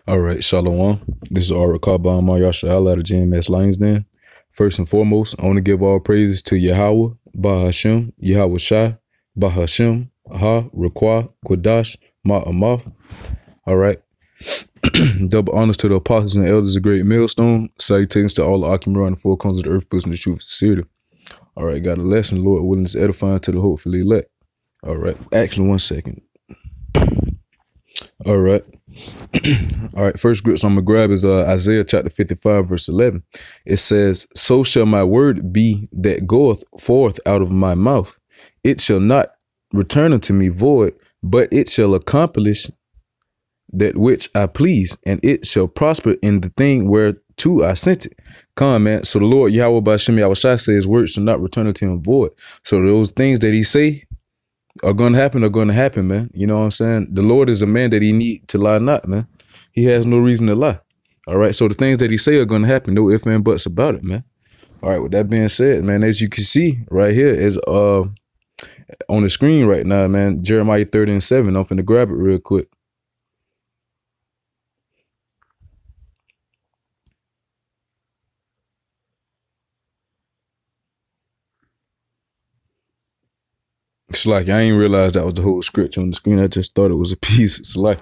All right, Shalom. This is Ara Kabam Yasha'Allah out of JMS Langsden. First and foremost, I want to give all praises to Yahweh, Bahashem, Yahweh Shai, Bahashem, Ha, Rakwa, Kodash, Ma'amath. All right. Double honors to the apostles and elders of Great Millstone. Salutations to all the Akimura and the four corners of the earth, boasting the truth and sincerity. All right, got a lesson, Lord willing, is edifying to the hopefully elect. All right, actually, 1 second. All right. All right, first scripture I'm going to grab is Isaiah chapter 55, verse 11. It says, "So shall my word be that goeth forth out of my mouth. It shall not return unto me void, but it shall accomplish that which I please, and it shall prosper in the thing whereto I sent it." Come on, man. So the Lord Yahweh B'Shem Yahweh Shai says his word shall not return unto him void. So those things that he say are going to happen, man. You know what I'm saying? The Lord is a man that he need to lie not, man. He has no reason to lie. All right. So the things that he say are going to happen. No ifs and buts about it, man. All right. With that being said, man, as you can see right here is on the screen right now, man, Jeremiah 30:7. I'm finna grab it real quick. It's like I ain't realized that was the whole scripture on the screen. I just thought it was a piece. It's like,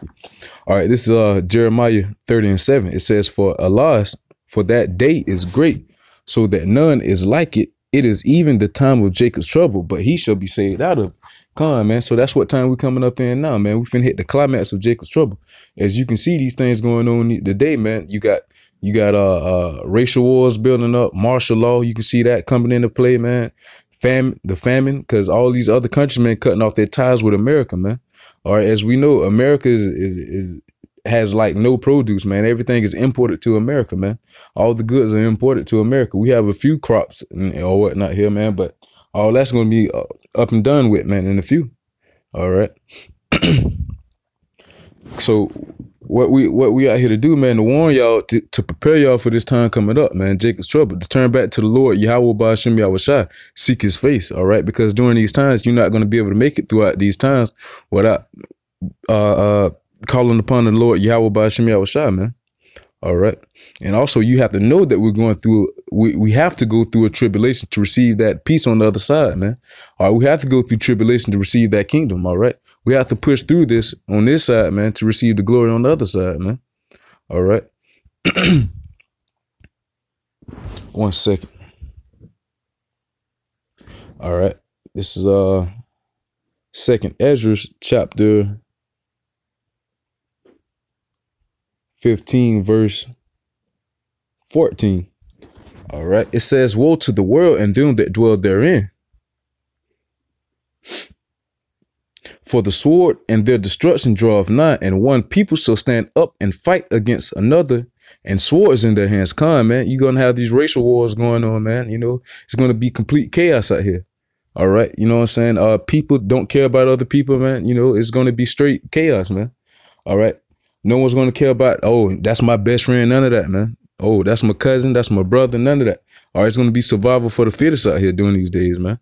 all right, this is Jeremiah 30:7. It says, "For alas, for that day is great, so that none is like it. It is even the time of Jacob's trouble, but he shall be saved out of it." Come on, man. So that's what time we're coming up in now, man. We finna hit the climax of Jacob's trouble. As you can see, these things going on today, man. You got racial wars building up, martial law. You can see that coming into play, man. The famine, because all these other countries, man, cutting off their ties with America, man. All right, as we know, America has like no produce, man. Everything is imported to America, man. All the goods are imported to America. We have a few crops or whatnot here, man, but all that's going to be up and done with, man, in a few. All right. So what we out here to do, man, to warn y'all, to prepare y'all for this time coming up, man, Jacob's trouble, to turn back to the Lord, Yahweh B'Shem Yahweh Shai, seek his face, all right? Because during these times, you're not going to be able to make it throughout these times without calling upon the Lord, Yahweh B'Shem Yahweh Shai, man. All right. And also you have to know that we're going through, we have to go through a tribulation to receive that peace on the other side, man. All right. We have to go through tribulation to receive that kingdom. All right. We have to push through this on this side, man, to receive the glory on the other side, man. All right. 1 second. All right. This is second Ezra chapter 15 verse 14. All right. It says, "Woe to the world and them that dwell therein. For the sword and their destruction draweth nigh, and one people shall stand up and fight against another, and swords in their hands." Come, man. You're going to have these racial wars going on, man. You know, it's going to be complete chaos out here. All right. You know what I'm saying? People don't care about other people, man. You know, it's going to be straight chaos, man. All right. No one's going to care about, oh, that's my best friend. None of that, man. Oh, that's my cousin. That's my brother. None of that. All right. It's going to be survival for the fittest out here during these days, man.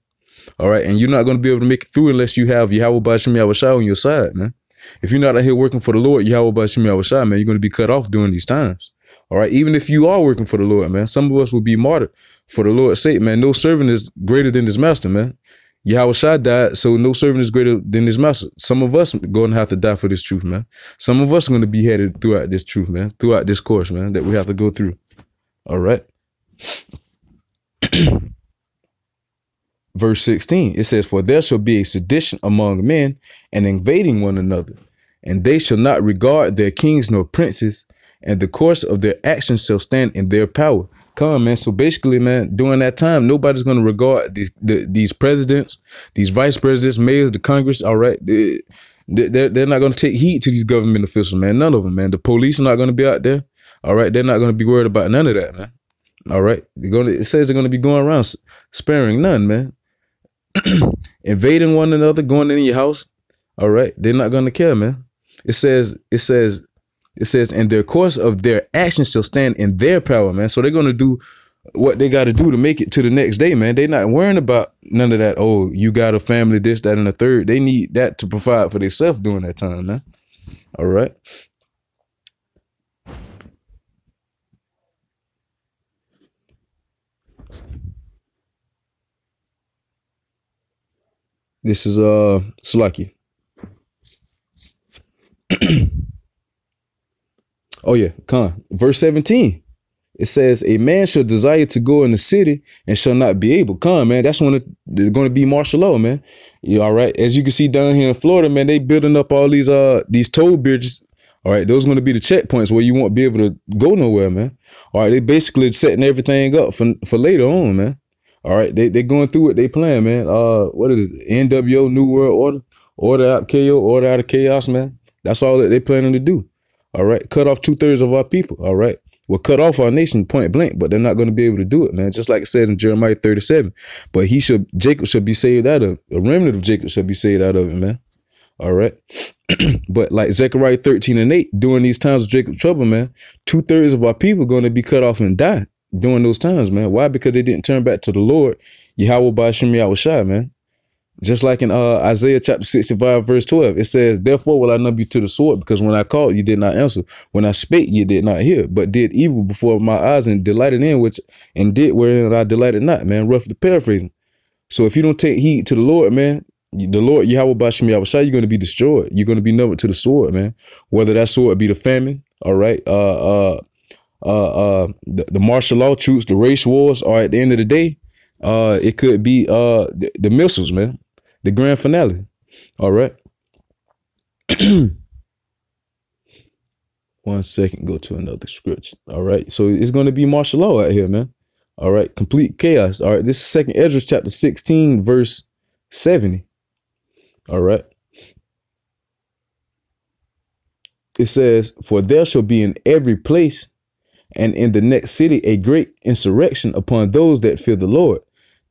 All right. And you're not going to be able to make it through unless you have Yahweh B'Shem Yahweh Shai on your side, man. If you're not out here working for the Lord, Yahweh B'Shem Yahweh Shai, man, you're going to be cut off during these times. All right. Even if you are working for the Lord, man, some of us will be martyred for the Lord's sake, man. No servant is greater than his master, man. Yahweh Shai died, so no servant is greater than his master. Some of us are going to have to die for this truth, man. Some of us are going to be headed throughout this truth, man, throughout this course, man, that we have to go through. All right. Verse 16, it says, "For there shall be a sedition among men, and invading one another, and they shall not regard their kings nor princes, and the course of their actions shall stand in their power." Come, man. So basically, man, during that time, nobody's going to regard these presidents, these vice presidents, mayors, the Congress. All right. They're not going to take heed to these government officials, man. None of them, man. The police are not going to be out there. All right. They're not going to be worried about none of that, man. All right. It says they're going to be going around sparing none, man. Invading one another, going in your house. All right. They're not going to care, man. It says, "In their course of their actions shall stand in their power," man. So they're going to do what they got to do to make it to the next day, man. They're not worrying about none of that. Oh, you got a family, this, that, and the third. They need that to provide for themselves during that time, man. All right. This is Salaki. Oh yeah, verse 17. It says, a man shall desire to go in the city and shall not be able. Man, that's when it's going to be martial law, man. You all right? As you can see down here in Florida, man, they building up all these toll bridges. All right, those are going to be the checkpoints where you won't be able to go nowhere, man. All right, they basically setting everything up for later on, man. All right, they going through what they plan, man. What is it? NWO, New World Order, order out KO, order out of chaos, man. That's all that they planning to do. All right, cut off 2/3 of our people. All right. Will cut off our nation point blank, but they're not going to be able to do it, man. Just like it says in Jeremiah 37. But Jacob should be saved out of, a remnant of Jacob should be saved out of it, man. All right. But like Zechariah 13:8, during these times of Jacob's trouble, man, 2/3 of our people are going to be cut off and die during those times, man. Why? Because they didn't turn back to the Lord, Yahweh Ba'ashem Yahushua, man. Just like in Isaiah chapter 65, verse 12, it says, therefore will I number you to the sword, because when I called, you did not answer. When I spake, you did not hear, but did evil before my eyes and delighted in which, and did wherein I delighted not, man. Roughly paraphrasing. So if you don't take heed to the Lord, man, the Lord, Yahweh Ba'ashem Yahushua, you're going to be destroyed. You're going to be numbered to the sword, man. Whether that sword be the famine, all right, the martial law troops, the race wars, or at the end of the day, it could be the missiles, man. The grand finale. All right. 1 second. Go to another scripture. All right. So it's going to be martial law out here, man. All right. Complete chaos. All right. This is 2nd Ezra chapter 16, verse 70. All right. It says, for there shall be in every place and in the next city a great insurrection upon those that fear the Lord.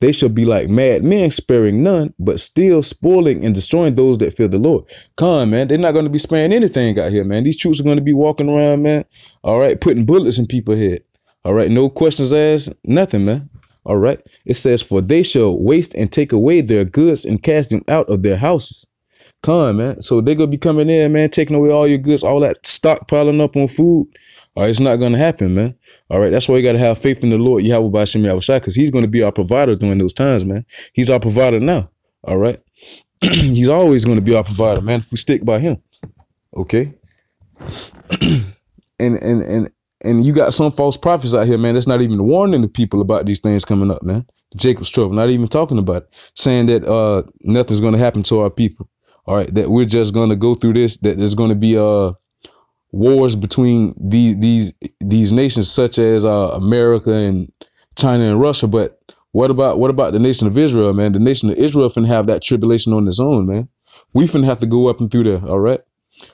They shall be like mad men, sparing none, but still spoiling and destroying those that fear the Lord. Man, they're not going to be sparing anything out here, man. These troops are going to be walking around, man. All right, putting bullets in people's head. All right, no questions asked, nothing, man. All right, it says, for they shall waste and take away their goods and cast them out of their houses. Man. So they're going to be coming in, man, taking away all your goods, all that stock piling up on food. All right, it's not going to happen, man. All right, that's why you got to have faith in the Lord, Yahweh Ba'ashem Yahushua, because he's going to be our provider during those times, man. He's our provider now. All right. He's always going to be our provider, man, if we stick by him. Okay. and you got some false prophets out here, man, that's not even warning the people about these things coming up, man. Jacob's trouble, not even talking about it, saying that nothing's going to happen to our people. All right, that we're just going to go through this, that there's going to be wars between these nations such as America and China and Russia. But what about the nation of Israel, man? The nation of Israel finna have that tribulation on its own, man. We finna have to go up and through there, all right?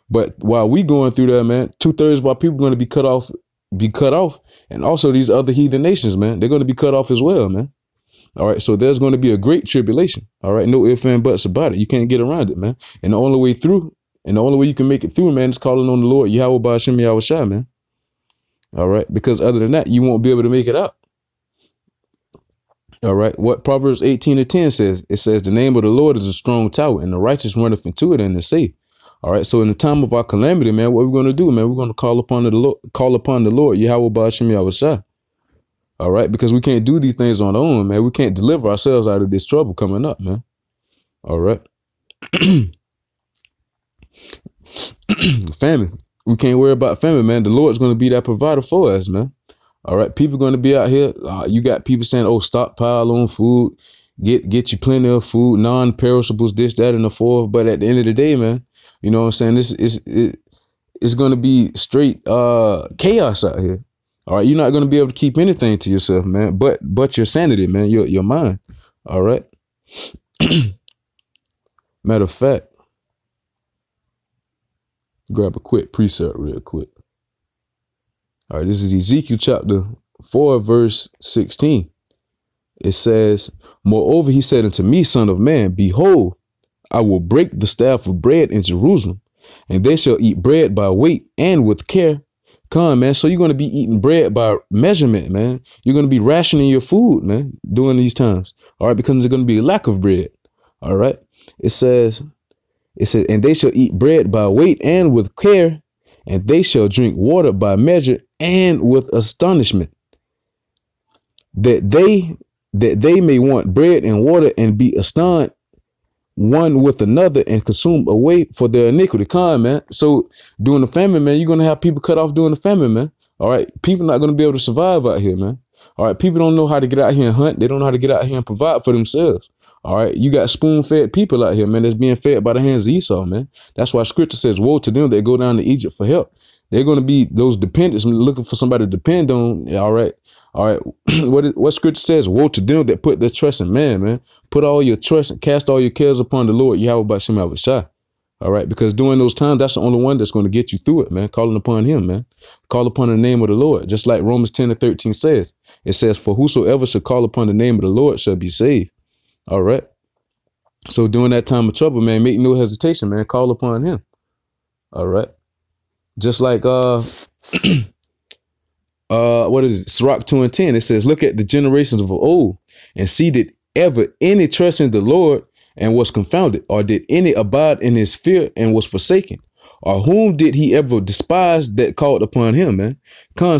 But while we going through there, man, 2/3 of our people going to be cut off, and also these other heathen nations, man, they're going to be cut off as well, man. All right, so there's going to be a great tribulation. All right, no ifs and buts about it. You can't get around it, man. And the only way through, and the only way you can make it through, man, is calling on the Lord, Yahweh Ba'ashem Yahushua, man. All right, because other than that, you won't be able to make it out. All right, what Proverbs 18:10 says, it says, the name of the Lord is a strong tower, and the righteous runneth into it and is safe. All right, so in the time of our calamity, man, what we're going to do, man, we're going to call upon the Lord, Yahweh Ba'ashem Yahushua. All right, because we can't do these things on our own, man. We can't deliver ourselves out of this trouble coming up, man. All right. Famine. We can't worry about famine, man. The Lord's going to be that provider for us, man. All right. People are going to be out here. You got people saying, oh, stockpile on food. Get you plenty of food, non-perishables, this, that, and the fourth. But at the end of the day, man, you know what I'm saying? It's going to be straight chaos out here. All right, you're not going to be able to keep anything to yourself, man, but your sanity, man, your mind. All right. Matter of fact, grab a quick precept real quick. All right, this is Ezekiel chapter 4, verse 16. It says, moreover, he said unto me, son of man, behold, I will break the staff of bread in Jerusalem, and they shall eat bread by weight and with care. Man. So you're going to be eating bread by measurement, man. You're going to be rationing your food, man, during these times. All right, because there's going to be a lack of bread. All right. It says, and they shall eat bread by weight and with care, and they shall drink water by measure and with astonishment, that they may want bread and water and be astonished one with another and consume away for their iniquity. Con, man. So during the famine, man, you're going to have people cut off during the famine, man. All right. People not going to be able to survive out here, man. All right. People don't know how to get out here and hunt. They don't know how to get out here and provide for themselves. All right. You got spoon-fed people out here, man, that's being fed by the hands of Esau, man. That's why scripture says, woe to them that go down to Egypt for help. They're going to be those dependents looking for somebody to depend on. All right. All right. What scripture says, woe to them that put their trust in man. Put all your trust and cast all your cares upon the Lord, Yahweh B'Shem Yahushua. All right. Because during those times, that's the only one that's going to get you through it, man. Calling upon him, man. Call upon the name of the Lord. Just like Romans 10:13 says, it says, for whosoever shall call upon the name of the Lord shall be saved. All right. So during that time of trouble, man, make no hesitation, man. Call upon him. All right. Just like, what is it? Sirach 2:10. It says, look at the generations of old and see did ever any trust in the Lord and was confounded, or did any abide in his fear and was forsaken, or whom did he ever despise that called upon him, man?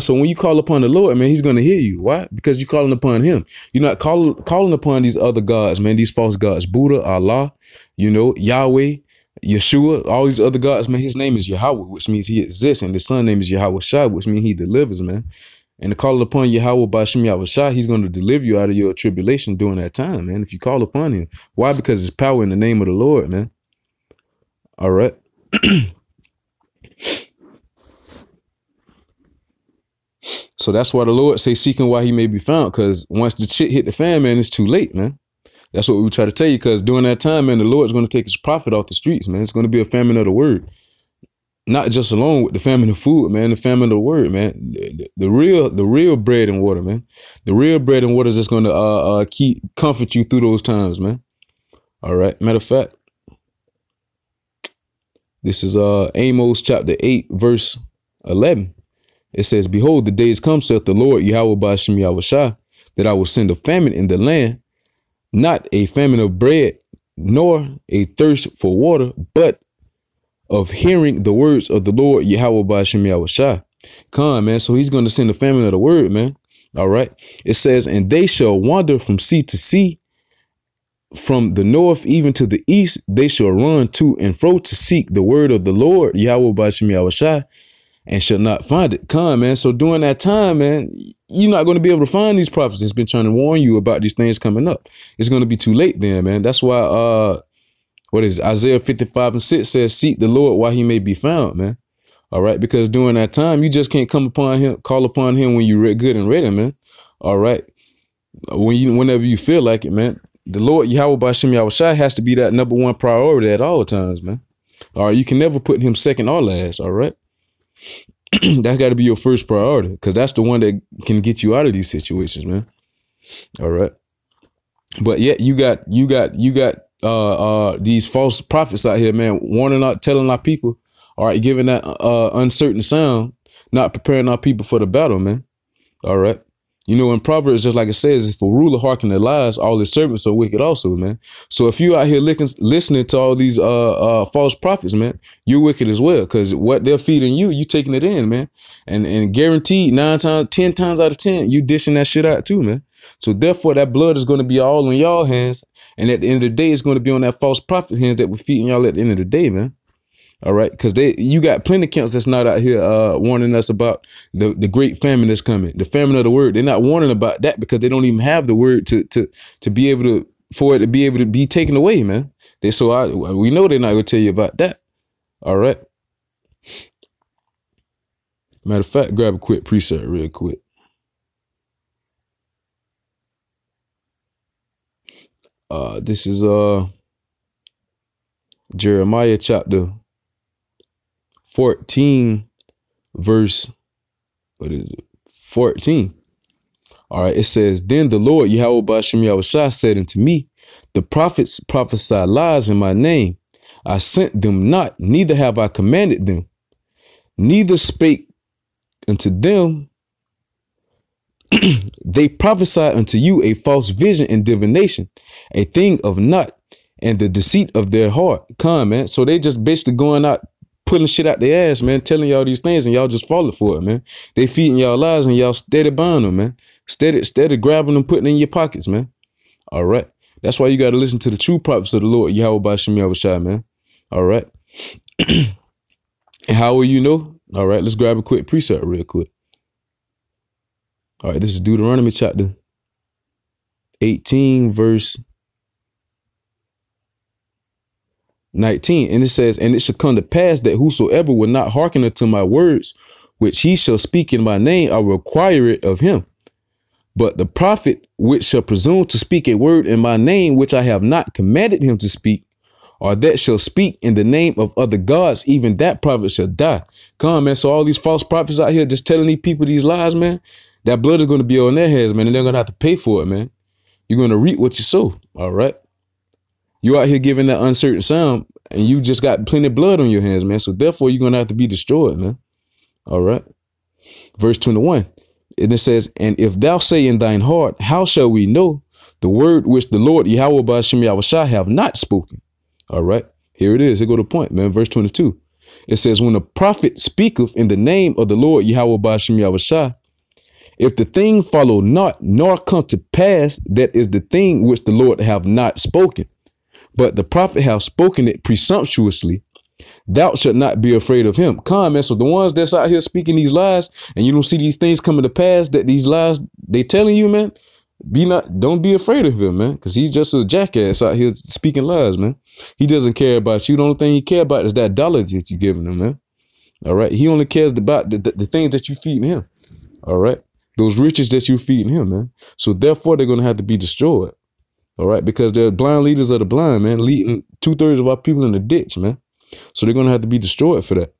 So when you call upon the Lord, man, he's going to hear you. Why? Because you're calling upon him. You're not calling upon these other gods, man, these false gods, Buddha, Allah, Yahweh, Yeshua, all these other gods, man. His name is Yahweh, which means he exists, and the son name is Yahweh Shai, which means he delivers, man. And to call upon Yahweh B'Shem Yahushua, he's going to deliver you out of your tribulation during that time, man. If you call upon him, why? Because it's power in the name of the Lord, man. All right. So that's why the Lord say seeking while he may be found, because once the shit hit the fan, man, it's too late, man. That's what we try to tell you, because during that time, man, the Lord's going to take his prophet off the streets, man. It's going to be a famine of the word. Not just alone with the famine of food, man, the famine of the word, man. The real bread and water, man. The real bread and water is just going to comfort you through those times, man. All right. Matter of fact, this is Amos chapter 8, verse 11. It says, behold, the days come, saith the Lord, Yahweh B'Shem Yahushua, that I will send a famine in the land, not a famine of bread, nor a thirst for water, but of hearing the words of the Lord, Yahweh B'Shem Yahushua. Come, man. So he's going to send the famine of the word, man. All right. It says, and they shall wander from sea to sea, from the north even to the east. They shall run to and fro to seek the word of the Lord, Yahweh B'Shem Yahushua, and shall not find it. Come, man. So during that time, man, you're not going to be able to find these prophets. It's been trying to warn you about these things coming up. It's going to be too late then, man. That's why, what is it? Isaiah 55:6 says, seek the Lord while he may be found, man. All right. Because during that time, you just can't come upon him, call upon him when you're good and ready, man. All right. Whenever you feel like it, man. The Lord, Yahweh B'Shem Yahushua, has to be that number one priority at all times, man. All right. You can never put him second or last. All right. That's got to be your first priority, because that's the one that can get you out of these situations, man. All right. But yet you got these false prophets out here, man, warning out, telling our people, all right, giving that uncertain sound, not preparing our people for the battle, man. All right. In Proverbs, just like it says, if a ruler hearken to lies, all his servants are wicked also, man. So if you out here listening to all these false prophets, man, you're wicked as well, because what they're feeding you taking it in, man. And guaranteed 10 times out of 10, you dishing that shit out too, man. So therefore, that blood is going to be all in y'all hands. And at the end of the day, it's going to be on that false prophet hands that we're feeding y'all at the end of the day, man. All right. Because you got plenty of camps that's not out here warning us about the great famine that's coming, the famine of the word. They're not warning about that because they don't even have the word to be able to, for it to be able to be taken away, man. We know they're not going to tell you about that. All right. Matter of fact, grab a quick precept real quick. This is Jeremiah chapter 14, verse 14. All right, it says, then the Lord Yahweh B'Shem Yahushua said unto me, the prophets prophesy lies in my name. I sent them not, neither have I commanded them, neither spake unto them. They prophesy unto you a false vision and divination, a thing of naught, and the deceit of their heart. Come, man. So they just basically going out, pulling shit out their ass, man, telling y'all these things, and y'all just falling for it, man. They feeding y'all lies, and y'all steady buying them, man. Steady grabbing them, putting in your pockets, man. All right. That's why you got to listen to the true prophets of the Lord, Yahweh Bashim Yahushua, man. All right. And how will you know? All right, let's grab a quick precept real quick. All right, this is Deuteronomy chapter 18, verse 19. And it says, and it shall come to pass that whosoever will not hearken unto my words, which he shall speak in my name, I will require it of him. But the prophet which shall presume to speak a word in my name, which I have not commanded him to speak, or that shall speak in the name of other gods, even that prophet shall die. Come on, man. So all these false prophets out here just telling these people these lies, man, that blood is going to be on their heads, man, and they're going to have to pay for it, man. You're going to reap what you sow. All right. You out here giving that uncertain sound, and you just got plenty of blood on your hands, man. So therefore, you're going to have to be destroyed, man. All right. Verse 21. And it says, and if thou say in thine heart, how shall we know the word which the Lord Yahweh Bashim Yahushua have not spoken? All right, here it is. Here go the point, man. Verse 22. It says, when a prophet speaketh in the name of the Lord Yahweh Bashim Yahushua, if the thing follow not, nor come to pass, that is the thing which the Lord have not spoken, but the prophet have spoken it presumptuously, thou shalt not be afraid of him. Come, man. So the ones that's out here speaking these lies, and you don't see these things coming to pass, that these lies they telling you, man, don't be afraid of him, man, because he's just a jackass out here speaking lies, man. He doesn't care about you. The only thing he care about is that dollar that you're giving him, man. All right. He only cares about the things that you feeding him. All right. Those riches that you're feeding him, man. So therefore, they're going to have to be destroyed. All right. Because they're blind leaders of the blind, man, leading 2/3 of our people in the ditch, man. So they're going to have to be destroyed for that.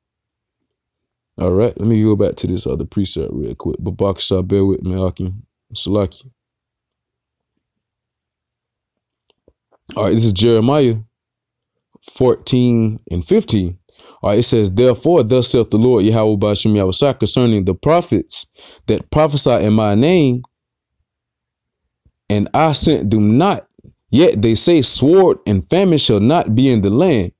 All right. Let me go back to this other precept real quick. But Bakasha, bear with me, Akim. Salaki. All right. This is Jeremiah 14 and 15. All right, it says, therefore, thus saith the Lord Yahweh Bashim Yahushua concerning the prophets that prophesy in my name, and I sent them not, yet they say sword and famine shall not be in the land.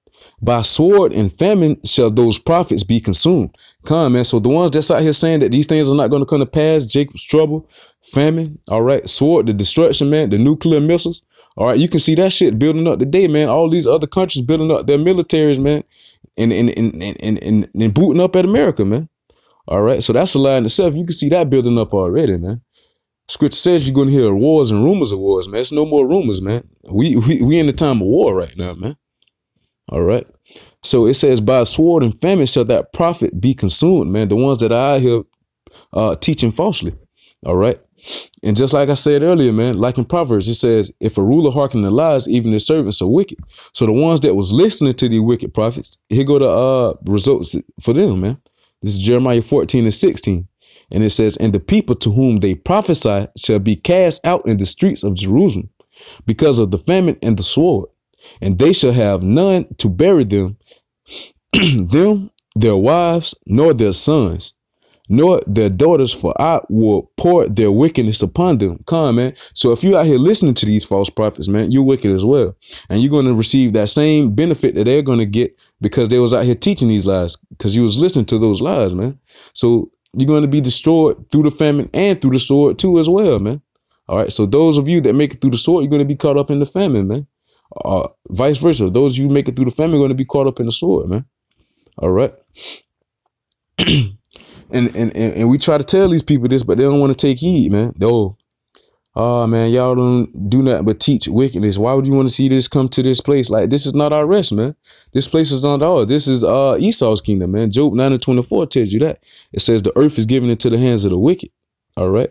By sword and famine shall those prophets be consumed. Come, man. So the ones that's out here saying that these things are not going to come to pass, Jacob's trouble, famine, all right, sword, the destruction, man, the nuclear missiles. All right, you can see that shit building up today, man. All these other countries building up their militaries, man, and booting up at America, man. All right, so that's a lie in itself. You can see that building up already, man. Scripture says you're going to hear wars and rumors of wars, man. It's no more rumors, man. We in the time of war right now, man. All right. So it says, by sword and famine shall that prophet be consumed, man. The ones that are out here teaching falsely. All right. And just like I said earlier, man, like in Proverbs, it says, if a ruler hearken to lies, even his servants are wicked. So the ones that was listening to the wicked prophets, here go the results for them, man. This is Jeremiah 14 and 16. And it says, and the people to whom they prophesy shall be cast out in the streets of Jerusalem because of the famine and the sword. And they shall have none to bury them, them, their wives, nor their sons, nor their daughters, for I will pour their wickedness upon them. Come, man. So if you out here listening to these false prophets, man, you're wicked as well. And you're going to receive that same benefit that they're going to get because they was out here teaching these lies, because you was listening to those lies, man. So you're going to be destroyed through the famine and through the sword too as well, man. All right. So those of you that make it through the sword, you're going to be caught up in the famine, man. Vice versa. Those of you who make it through the famine are going to be caught up in the sword, man. All right. And we try to tell these people this, but they don't want to take heed, man. Oh man, y'all don't do nothing but teach wickedness. Why would you want to see this come to this place? Like, this is not our rest, man. This place is not ours. This is Esau's kingdom, man. Job 9 and 24 tells you that. It says the earth is given into the hands of the wicked. All right.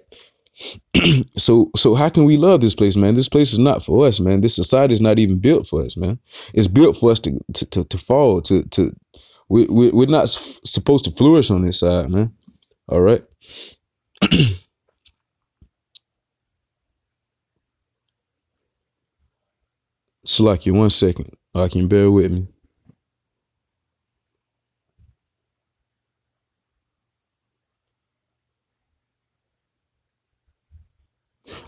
So how can we love this place, man? This place is not for us, man. This society is not even built for us, man. It's built for us to fall. We're not supposed to flourish on this side, man. All right. Slacky, 1 second. I can bear with me.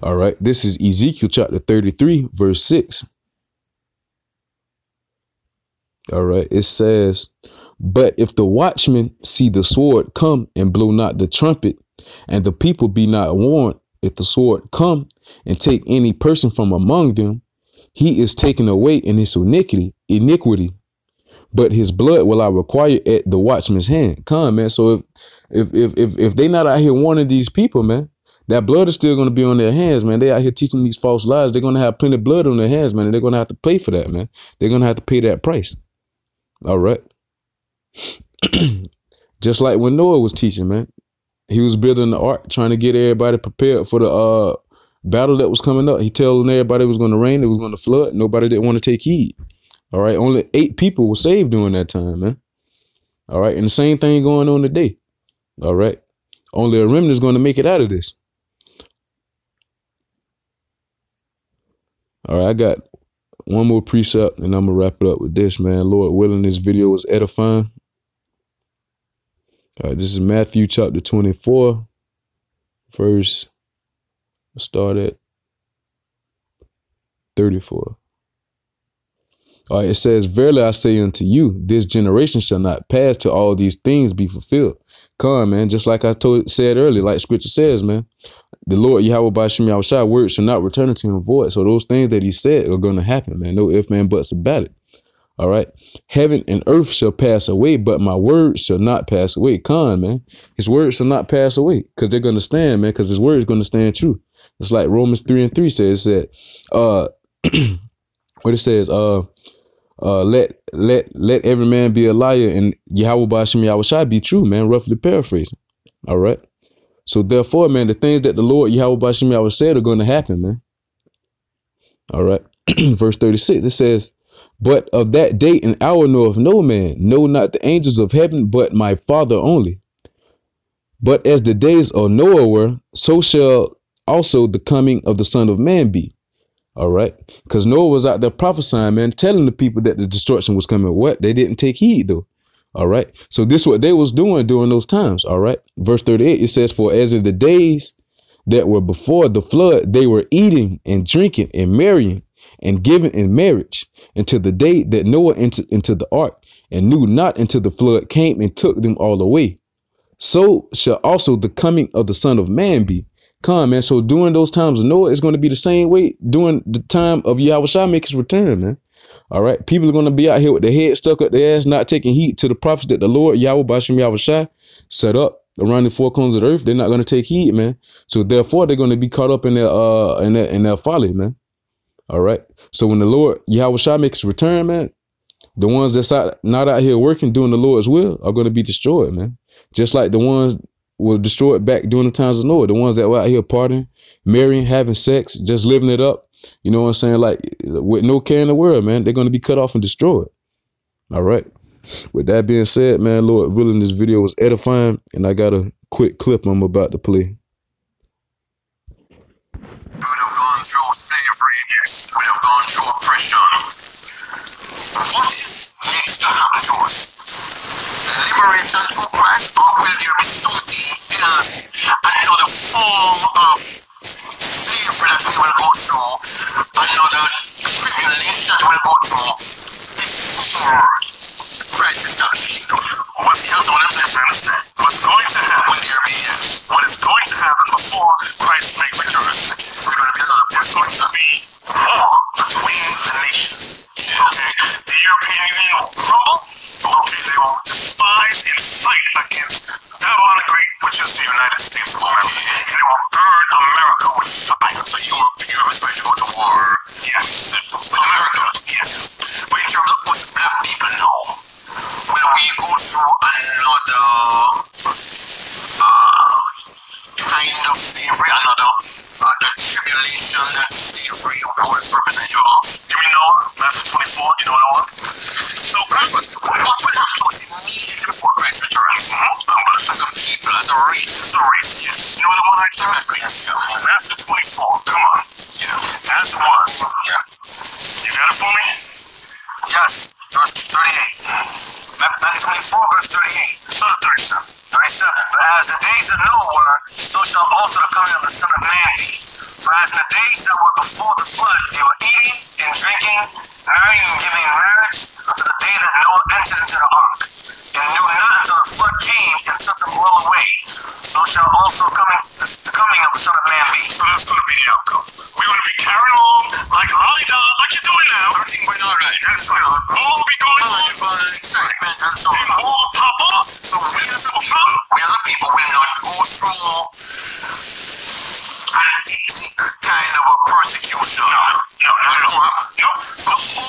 All right. This is Ezekiel chapter 33, verse 6. All right. It says, but if the watchman see the sword come and blow not the trumpet, and the people be not warned, if the sword come and take any person from among them, he is taken away in his iniquity, but his blood will I require at the watchman's hand. Come, man. So if they not out here warning these people, man, that blood is still going to be on their hands, man. They out here teaching these false lies. They're going to have plenty of blood on their hands, man. And they're going to have to pay for that, man. They're going to have to pay that price. All right. Just like when Noah was teaching, man. He was building the ark, trying to get everybody prepared for the battle that was coming up. He telling everybody it was going to rain, it was going to flood. Nobody didn't want to take heed. All right. Only 8 people were saved during that time, man. All right. And the same thing going on today. All right. Only a remnant is going to make it out of this. All right. I got one more precept and I'm going to wrap it up with this, man. Lord willing, this video was edifying. All right. This is Matthew chapter 24. Verse, start at 34. All right, it says, verily I say unto you, this generation shall not pass till all these things be fulfilled. Come, man, just like I said earlier, like scripture says, man, the Lord Yahweh B'Shem Yahushua word shall not return unto him void. So those things that he said are going to happen, man. No ifs, man, buts about it. All right. Heaven and earth shall pass away, but my word shall not pass away. Come, man. His word shall not pass away because they're going to stand, man, because his word is going to stand true. It's like Romans 3:3 says that, what it says, let every man be a liar and Yahweh B'Shem Yahushua be true, man, roughly paraphrasing. All right. So therefore, man, the things that the Lord Yahweh B'Shem Yahushua said are going to happen, man. All right. Verse 36, it says, but of that day and hour knoweth no man, no, not the angels of heaven, but my Father only. But as the days of Noah were, so shall also the coming of the Son of Man be. All right. Because Noah was out there prophesying, man, telling the people that the destruction was coming. What? They didn't take heed, though. All right. So this is what they was doing during those times. All right. Verse 38, it says, for as in the days that were before the flood, they were eating and drinking and marrying and giving in marriage until the day that Noah entered into the ark and knew not until the flood came and took them all away. So shall also the coming of the Son of Man be. Come, man. So during those times of Noah, it's going to be the same way during the time of Yahushua make his return, man. All right. People are going to be out here with their head stuck up their ass, not taking heed to the prophets that the Lord Yahweh B'Shem Yahushua set up around the 4 corners of the earth. They're not going to take heed, man. So therefore, they're going to be caught up in their folly, man. All right. So when the Lord Yahushua makes his return, man, the ones that's not out here working, doing the Lord's will are going to be destroyed, man. Just like the ones were destroyed back during the times of Noah. The ones that were out here partying, marrying, having sex, just living it up. You know what I'm saying? Like with no care in the world, man, they're going to be cut off and destroyed. All right. With that being said, man, Lord willing, this video was edifying, and I got a quick clip I'm about to play. So shall also the coming of the Son of Man be. So that's going to be the outcome. We're going to be carrying on like lollygog, like you're doing now. Everything went all right. That's right. War will be going on. Excitement and so on. Then war will pop off. So we other people will not go through an kind of a persecution. No. So